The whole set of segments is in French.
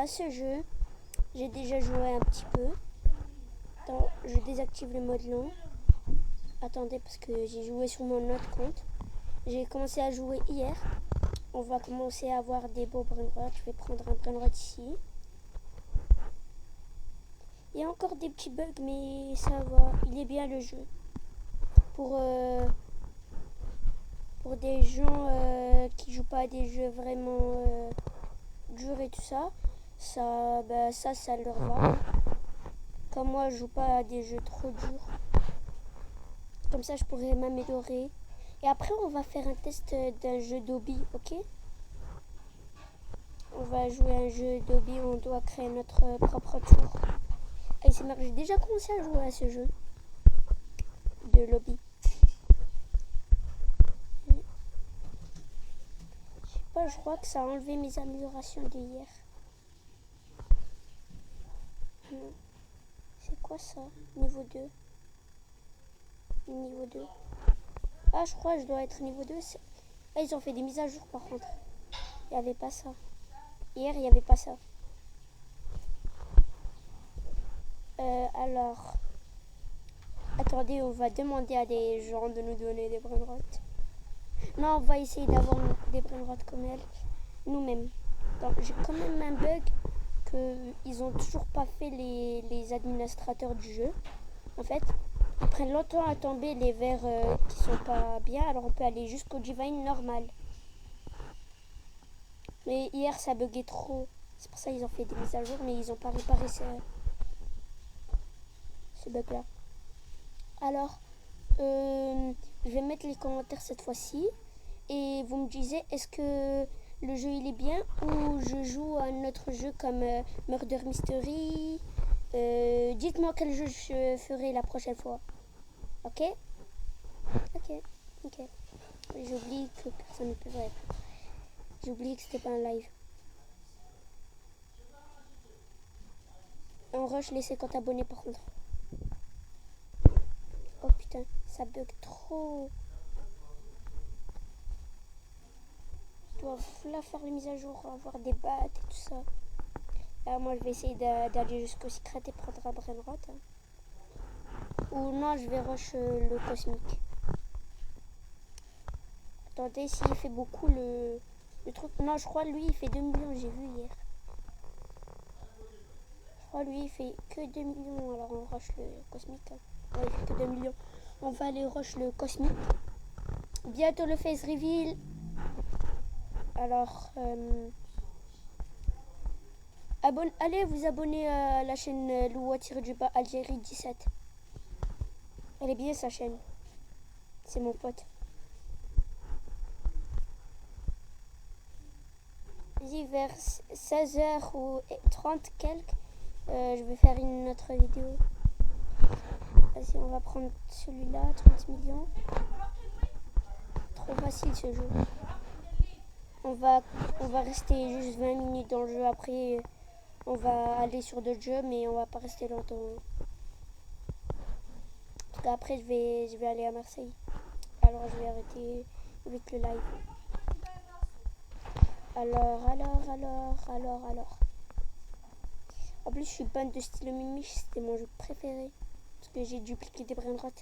à ce jeu, j'ai déjà joué un petit peu. Attends, je désactive le mode long. Attendez, parce que j'ai joué sur mon autre compte. J'ai commencé à jouer hier. On va commencer à avoir des beaux brainrots. Je vais prendre un brainrot ici. Il y a encore des petits bugs, mais ça va. Il est bien le jeu. Pour des gens qui jouent pas à des jeux vraiment durs et tout ça, ça leur va. Comme moi, je joue pas à des jeux trop durs. Comme ça, je pourrais m'améliorer. Et après, on va faire un test d'un jeu d'hobby, ok? On va jouer à un jeu d'hobby où on doit créer notre propre tour. Allez, c'est marrant, j'ai déjà commencé à jouer à ce jeu de lobby. Je sais pas, je crois que ça a enlevé mes améliorations d'hier. C'est quoi ça? Niveau 2. Niveau 2. Ah, je crois que je dois être niveau 2. Ah, ils ont fait des mises à jour par contre. Il n'y avait pas ça. Hier, il n'y avait pas ça. Alors, attendez, on va demander à des gens de nous donner des brainrots. Non, on va essayer d'avoir des brainrots comme elle, nous-mêmes. J'ai quand même un bug qu'ils ont toujours pas fait les administrateurs du jeu. En fait, ils prennent longtemps à tomber les verres qui sont pas bien, alors on peut aller jusqu'au divine normal. Mais hier, ça buguait trop. C'est pour ça qu'ils ont fait des mises à jour, mais ils n'ont pas réparé ce bug-là. Alors, je vais mettre les commentaires cette fois-ci. Et vous me disiez, est-ce que le jeu il est bien ou je joue à un autre jeu comme Murder Mystery. Dites-moi quel jeu je ferai la prochaine fois. Ok? Ok. J'oublie que personne ne peut répondre. J'oublie que c'était pas un live. On rush les 50 abonnés par contre. Oh putain, ça bug trop. Je dois là faire les mises à jour, avoir des battes et tout ça. Là, moi je vais essayer d'aller jusqu'au secret et prendre un brainrot. Ou non, je vais rush le cosmique. Attendez, s'il fait beaucoup le truc. Non, je crois lui il fait 2 millions, j'ai vu hier. Je crois lui il fait que 2 millions, alors on rush le cosmique. Ouais, il fait que 2 millions. On va aller rush le cosmique. Bientôt le face reveal. Alors, allez vous abonner à la chaîne Loua-du-bas Algérie 17. Elle est bien sa chaîne. C'est mon pote. Vas-y, vers 16h ou 30 quelques, je vais faire une autre vidéo. Vas-y, on va prendre celui-là, 30 millions. Trop facile ce jeu. On va rester juste 20 minutes dans le jeu. Après, on va aller sur d'autres jeux, mais on va pas rester longtemps. En tout cas, après, je vais aller à Marseille. Alors, je vais arrêter avec le live. Alors. En plus, je suis bonne de stylo mimiche, c'était mon jeu préféré. Parce que j'ai dupliqué des brainrots.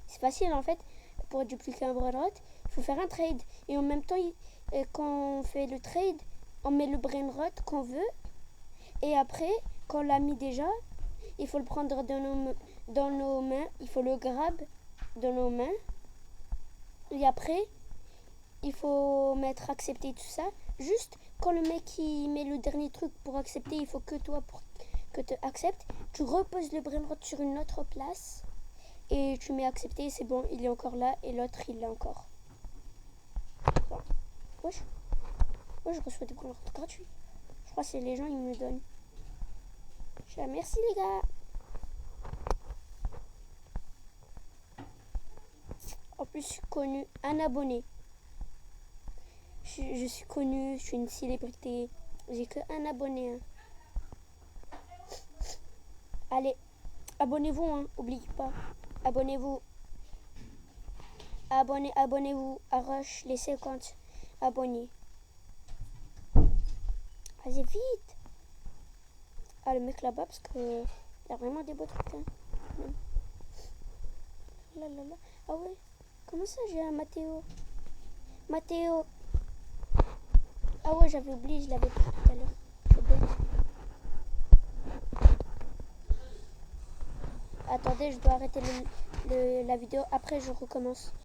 C'est facile en fait, pour dupliquer un brainrot, il faut faire un trade. Et en même temps, quand on fait le trade, on met le brainrot qu'on veut. Et après, quand on l'a mis déjà, il faut le prendre dans nos mains, il faut le grab dans nos mains. Et après, il faut mettre accepter tout ça. Juste quand le mec il met le dernier truc pour accepter, il faut que toi pour que tu acceptes, tu reposes le brainrot sur une autre place et tu mets accepter, c'est bon, il est encore là et l'autre il l'a encore. Bon. Wesh, je reçois des brainrots gratuits. Je crois que c'est les gens ils me le donnent. Merci les gars. En plus, je suis connu, un abonné. Je suis connue, je suis une célébrité. J'ai que un abonné. Hein. Allez, abonnez-vous, hein, oubliez pas. Abonnez-vous. Abonnez-vous à Rush les 50 abonnés. Vas-y, vite. à le mec là-bas parce que il y a vraiment des beaux trucs. Hein. Là, là, là. Ah ouais, comment ça j'ai un Mathéo? Mathéo. Ah ouais, j'avais oublié, je l'avais pris tout à l'heure. Je suis bête. Attendez, je dois arrêter la vidéo. Après, je recommence.